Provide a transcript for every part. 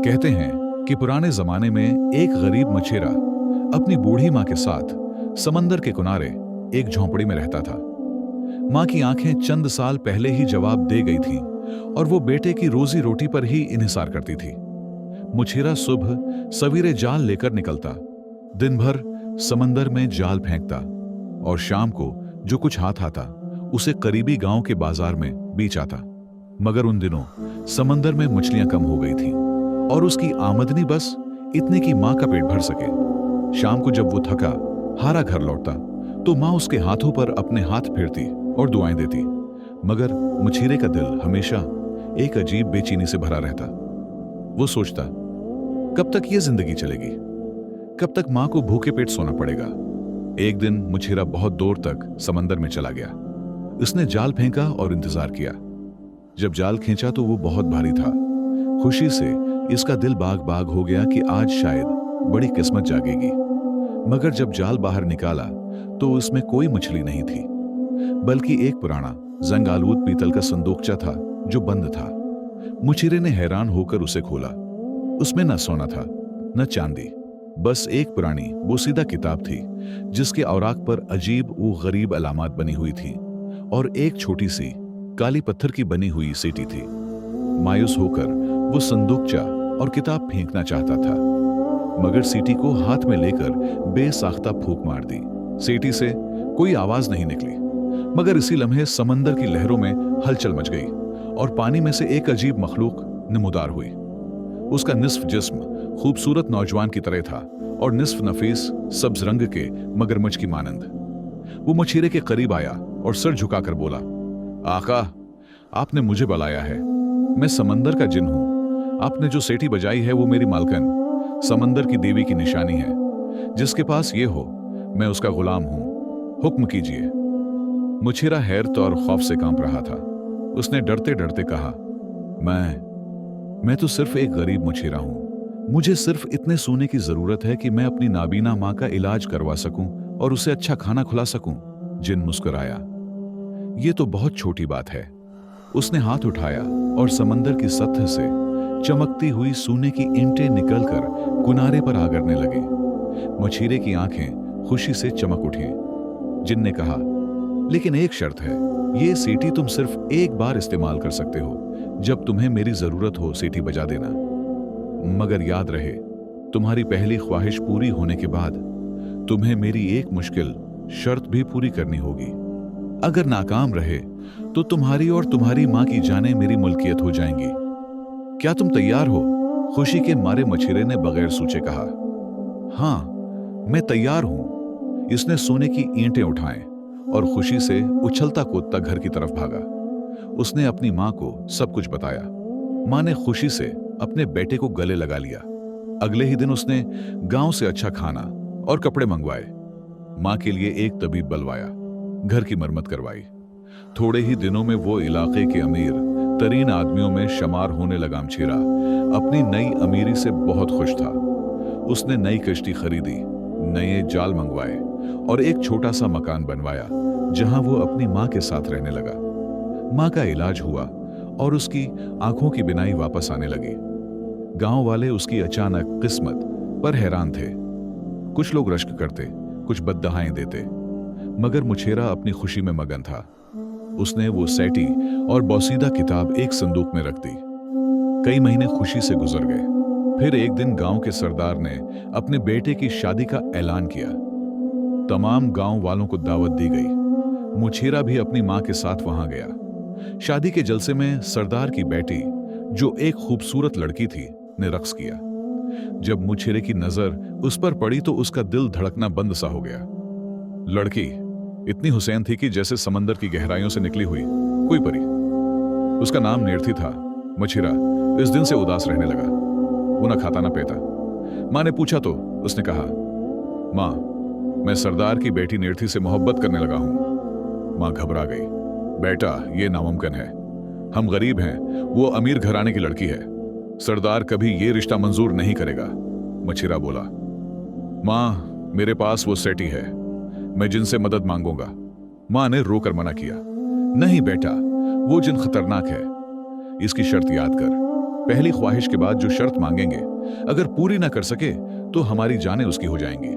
कहते हैं कि पुराने जमाने में एक गरीब मछेरा अपनी बूढ़ी माँ के साथ समंदर के किनारे एक झोंपड़ी में रहता था। माँ की आंखें चंद साल पहले ही जवाब दे गई थीं और वो बेटे की रोजी रोटी पर ही इन्हिसार करती थी। मुछेरा सुबह सवेरे जाल लेकर निकलता, दिन भर समंदर में जाल फेंकता और शाम को जो कुछ हाथ आता उसे करीबी गांव के बाजार में बेच आता। मगर उन दिनों समंदर में मछलियां कम हो गई थीं और उसकी आमदनी बस इतने की माँ का पेट भर सके। शाम को जब वो थका हारा घर लौटता तो माँ उसके हाथों पर अपने हाथ फेरती और दुआएं देती, मगर मछेरे का दिल हमेशा एक अजीब बेचैनी से भरा रहता। वो सोचता, कब तक ये जिंदगी चलेगी, कब तक माँ को भूखे पेट सोना पड़ेगा। एक दिन मछेरा बहुत दूर तक समंदर में चला गया। उसने जाल फेंका और इंतजार किया। जब जाल खींचा तो वो बहुत भारी था। खुशी से इसका दिल बाग बाग हो गया कि आज शायद बड़ी किस्मत जागेगी। मगर जब जाल बाहर निकाला तो उसमें कोई मछली नहीं थी, बल्कि एक पुराना जंग आलूद पीतल का संदूकचा था जो बंद था। मुछेरे ने हैरान होकर उसे खोला। उसमें न सोना था न चांदी, बस एक पुरानी बोसीदा किताब थी जिसके औराक पर अजीब वो गरीब अलामात बनी हुई थी और एक छोटी सी काली पत्थर की बनी हुई सीटी थी। मायूस होकर वो संदूकचा और किताब फेंकना चाहता था, मगर सीटी को हाथ में लेकर बेसाख्ता फूंक मार दी। सीटी से कोई आवाज नहीं निकली, मगर इसी लम्हे समंदर की लहरों में हलचल मच गई और पानी में से एक अजीब मखलूक नमूदार हुई। उसका निस्फ जिस्म खूबसूरत नौजवान की तरह था और निस्फ नफीस सब्ज रंग के मगरमच्छ की मानंद। वो मछेरे के करीब आया और सर झुकाकर बोला, आका, आपने मुझे बुलाया है। मैं समंदर का जिन हूं। आपने जो सेठी बजाई है वो मेरी मालकन समंदर की देवी की निशानी है। जिसके पास ये हो मैं उसका गुलाम हूं, हुक्म कीजिए। मुछेरा हैरत और खौफ से कांप रहा था। उसने डरते डरते कहा, मैं तो सिर्फ एक गरीब मुछेरा हूं। मुझे सिर्फ इतने सोने की जरूरत है कि मैं अपनी नाबीना मां का इलाज करवा सकूं और उसे अच्छा खाना खिला सकूं। जिन मुस्कुराया, ये तो बहुत छोटी बात है। उसने हाथ उठाया और समंदर की सतह से चमकती हुई सोने की ईंटें निकलकर किनारे पर आ गिरने लगे। मछेरे की आंखें खुशी से चमक उठी। जिन ने कहा, लेकिन एक शर्त है, ये सीटी तुम सिर्फ एक बार इस्तेमाल कर सकते हो। जब तुम्हें मेरी जरूरत हो सीटी बजा देना, मगर याद रहे, तुम्हारी पहली ख्वाहिश पूरी होने के बाद तुम्हें मेरी एक मुश्किल शर्त भी पूरी करनी होगी। अगर नाकाम रहे तो तुम्हारी और तुम्हारी मां की जानें मेरी मुल्कियत हो जाएंगी। क्या तुम तैयार हो? खुशी के मारे मछेरे ने बगैर सोचे कहा, हां, मैं तैयार हूं। इसने सोने की ईंटें उठाएं और खुशी से उछलता कूदता घर की तरफ भागा। उसने अपनी मां को सब कुछ बताया। मां ने खुशी से अपने बेटे को गले लगा लिया। अगले ही दिन उसने गांव से अच्छा खाना और कपड़े मंगवाए। मां के लिए एक तबीब बुलवाया, घर की मरम्मत करवाई। थोड़े ही दिनों में वो इलाके के अमीर तरीन आदमियों में शुमार होने लगा। मछेरा अपनी नई अमीरी से बहुत खुश था। उसने नई कश्ती खरीदी, नए जाल मंगवाए और एक छोटा सा मकान बनवाया जहां वो अपनी मां के साथ रहने लगा। मां का इलाज हुआ और उसकी आंखों की बिनाई वापस आने लगी। गांव वाले उसकी अचानक किस्मत पर हैरान थे। कुछ लोग रश्क करते, कुछ बद्दुआएं देते, मगर मुछेरा अपनी खुशी में मगन था। उसने वो सैटी और बोसीदा किताब एक संदूक में रख दी। कई महीने खुशी से गुजर गए। फिर एक दिन गांव के सरदार ने अपने बेटे की शादी का ऐलान किया। तमाम गांव वालों को दावत दी गई। मुछेरा भी अपनी मां के साथ वहां गया। शादी के जलसे में सरदार की बेटी, जो एक खूबसूरत लड़की थी, ने रक्स किया। जब मुछेरे की नजर उस पर पड़ी तो उसका दिल धड़कना बंद सा हो गया। लड़की इतनी हुसैन थी कि जैसे समंदर की गहराइयों से निकली हुई कोई परी। उसका नाम नेर्थी था। मछेरा इस दिन से उदास रहने लगा। वो न खाता न पीता। मां ने पूछा तो उसने कहा, मां, मैं सरदार की बेटी नेर्थी से मोहब्बत करने लगा हूं। मां घबरा गई। बेटा, ये नामुमकिन है। हम गरीब हैं, वो अमीर घराने की लड़की है। सरदार कभी ये रिश्ता मंजूर नहीं करेगा। मछेरा बोला, मां, मेरे पास वो सेठी है, मैं जिनसे मदद मांगूंगा। मां ने रोकर मना किया। नहीं बेटा, वो जिन खतरनाक है। इसकी शर्त याद कर। पहली ख्वाहिश के बाद जो शर्त मांगेंगे, अगर पूरी ना कर सके तो हमारी जानें उसकी हो जाएंगी।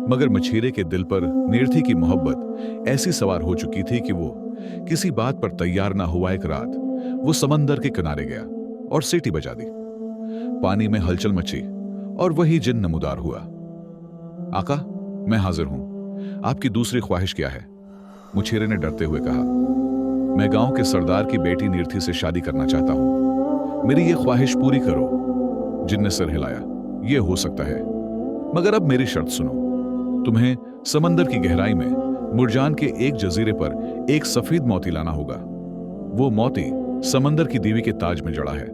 मगर मछीरे के दिल पर नीरथी की मोहब्बत ऐसी सवार हो चुकी थी कि वो किसी बात पर तैयार ना हुआ। एक रात वो समंदर के किनारे गया और सीटी बजा दी। पानी में हलचल मची और वही जिन नमूदार हुआ। आका, मैं हाजिर हूं, आपकी दूसरी ख्वाहिश क्या है? मछीरे ने डरते हुए कहा। मैं गांव के सरदार की बेटी नीरथी से शादी करना चाहता हूं, मेरी ये ख्वाहिश पूरी करो। जिन ने सिर हिलाया। ये हो सकता है, मगर अब मेरी शर्त सुनो। तुम्हें समंदर की गहराई में मुरजान के एक जजीरे पर एक सफेद मोती लाना होगा। वो मोती समंदर की देवी के ताज में जड़ा है।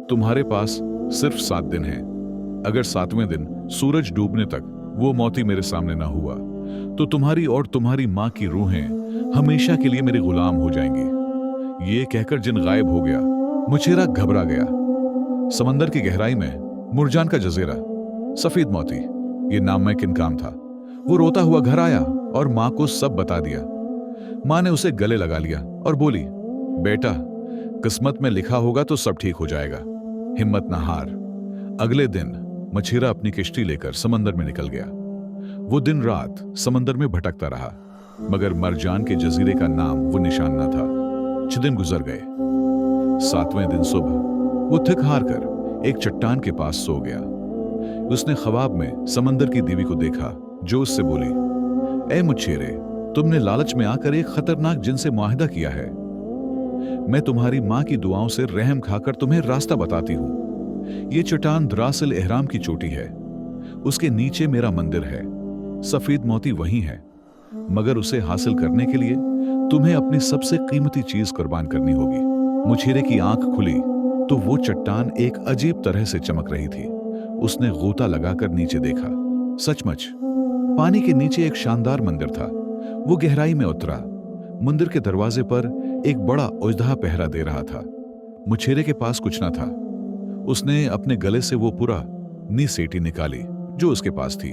तुम्हारे पास सिर्फ 7 दिन हैं। अगर 7वें दिन सूरज डूबने तक वो मोती मेरे सामने ना हुआ तो तुम्हारी और तुम्हारी मां की रूहें हमेशा के लिए मेरे गुलाम हो जाएंगी। ये कहकर जिन गायब हो गया। मुछेरा घबरा गया। समंदर की गहराई में मुरजान का जजीरा, सफेद मोती, ये नामुमकिन काम था। वो रोता हुआ घर आया और मां को सब बता दिया। मां ने उसे गले लगा लिया और बोली, बेटा, किस्मत में लिखा होगा तो सब ठीक हो जाएगा, हिम्मत ना हार। अगले दिन मछीरा अपनी किश्ती लेकर समंदर में निकल गया। वो दिन रात समंदर में भटकता रहा, मगर मरजान के जजीरे का नाम वो निशान ना था। 6 दिन गुजर गए। 7वें दिन सुबह वो थक हार कर एक चट्टान के पास सो गया। उसने ख्वाब में समंदर की देवी को देखा, जो उससे बोली, ए मुछेरे, तुमने लालच में आकर एक खतरनाक जिन से मुआहिदा किया है। मैं तुम्हारी मां की दुआओं से रहम खाकर तुम्हें रास्ता बताती हूं। ये चट्टान दरासल एहराम की चोटी है, उसके नीचे मेरा मंदिर है। सफेद मोती वही है, मगर उसे हासिल करने के लिए तुम्हें अपनी सबसे कीमती चीज कुर्बान करनी होगी। मुछेरे की आंख खुली तो वो चट्टान एक अजीब तरह से चमक रही थी। उसने गोता लगाकर नीचे देखा। सचमुच पानी के नीचे एक शानदार मंदिर था। वो गहराई में उतरा। मंदिर के दरवाजे पर एक बड़ा अजदहा पहरा दे रहा था। मुछेरे के पास कुछ ना था। उसने अपने गले से वो पूरा नी सेठी निकाली जो उसके पास थी।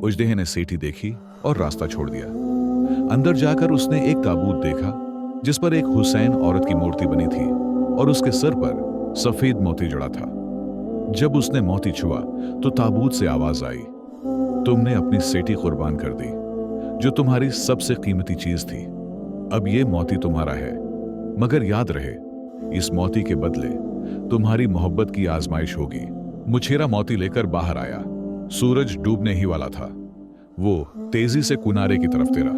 उजदेह ने सेठी देखी और रास्ता छोड़ दिया। अंदर जाकर उसने एक ताबूत देखा जिस पर एक हुसैन औरत की मूर्ति बनी थी और उसके सर पर सफेद मोती जड़ा था। जब उसने मोती छुआ तो ताबूत से आवाज आई, तुमने अपनी सेठी कुर्बान कर दी, जो तुम्हारी सबसे कीमती चीज थी। अब ये मोती तुम्हारा है, मगर याद रहे, इस मोती के बदले तुम्हारी मोहब्बत की आजमाइश होगी। मुछेरा मोती लेकर बाहर आया। सूरज डूबने ही वाला था। वो तेजी से कुनारे की तरफ तेरा।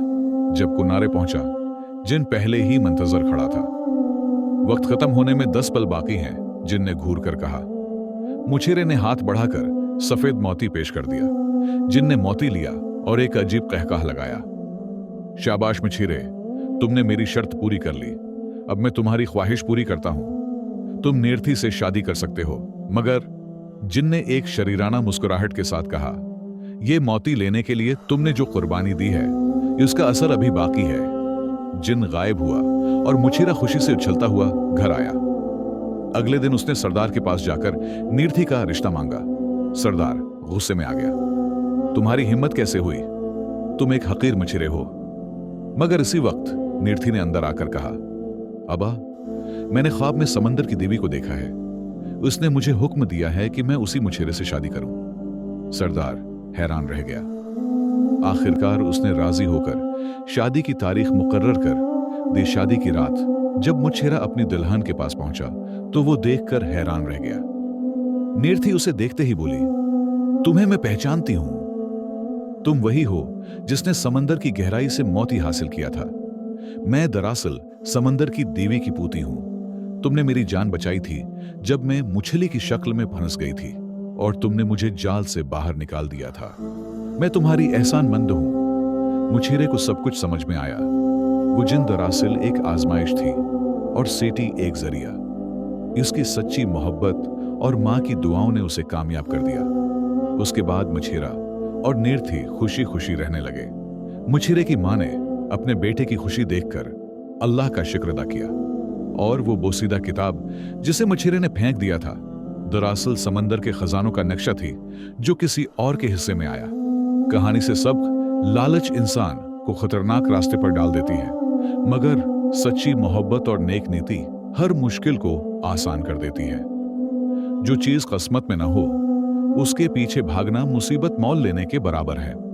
जब कुनारे पहुंचा, जिन पहले ही मंतजर खड़ा था। वक्त खत्म होने में 10 पल बाकी हैं, जिन ने घूर कर कहा। मुछेरे ने हाथ बढ़ाकर सफेद मोती पेश कर दिया। जिन ने मोती लिया और एक अजीब कहकाह लगाया, शाबाश मुछेरे, तुमने मेरी शर्त पूरी कर ली। अब मैं तुम्हारी ख्वाहिश पूरी करता हूं। तुम नीरथी से शादी कर सकते हो। मगर जिन ने एक शरीराना मुस्कुराहट के साथ कहा, यह मोती लेने के लिए तुमने जो कुर्बानी दी है, इसका असर अभी बाकी है। जिन गायब हुआ और मुछेरा खुशी से उछलता हुआ घर आया। अगले दिन उसने सरदार के पास जाकर नीरथी का रिश्ता मांगा। सरदार गुस्से में आ गया। तुम्हारी हिम्मत कैसे हुई? तुम एक हकीर मुछेरे हो। मगर इसी वक्त नीरथी ने अंदर आकर कहा, अबा, मैंने ख्वाब में समंदर की देवी को देखा है। उसने मुझे हुक्म दिया है कि मैं उसी मुछेरे से शादी करूं। सरदार हैरान रह गया। आखिरकार उसने राजी होकर शादी की तारीख मुकर्रर कर दी। शादी की रात जब मुछेरा अपनी दुल्हन के पास पहुंचा तो वो देखकर हैरान रह गया। नीरथी उसे देखते ही बोली, तुम्हें मैं पहचानती हूं। तुम वही हो जिसने समंदर की गहराई से मोती हासिल किया था। मैं दरअसल समंदर की देवी की पूती हूं। तुमने मेरी जान बचाई थी जब मैं मुछली की शक्ल में फंस गई थी और तुमने मुझे जाल से बाहर निकाल दिया था। मैं तुम्हारी एहसानमंद हूं। मुछेरे को सब कुछ समझ में आया। वो जिन दरअसल एक आजमाइश थी और सेठी एक जरिया। इसकी सच्ची मोहब्बत और मां की दुआओं ने उसे कामयाब कर दिया। उसके बाद मुछेरा और नीरथी खुशी खुशी रहने लगे। मुछेरे की मां ने अपने बेटे की खुशी देखकर अल्लाह का शुक्र अदा किया और वो बोसीदा किताब जिसे मुछेरे ने फेंक दिया था, दरअसल समंदर के खजानों का नक्शा थी जो किसी और के हिस्से में आया। कहानी से सबक, लालच इंसान को खतरनाक रास्ते पर डाल देती है, मगर सच्ची मोहब्बत और नेक नीति हर मुश्किल को आसान कर देती है। जो चीज किस्मत में न हो, उसके पीछे भागना मुसीबत मोल लेने के बराबर है।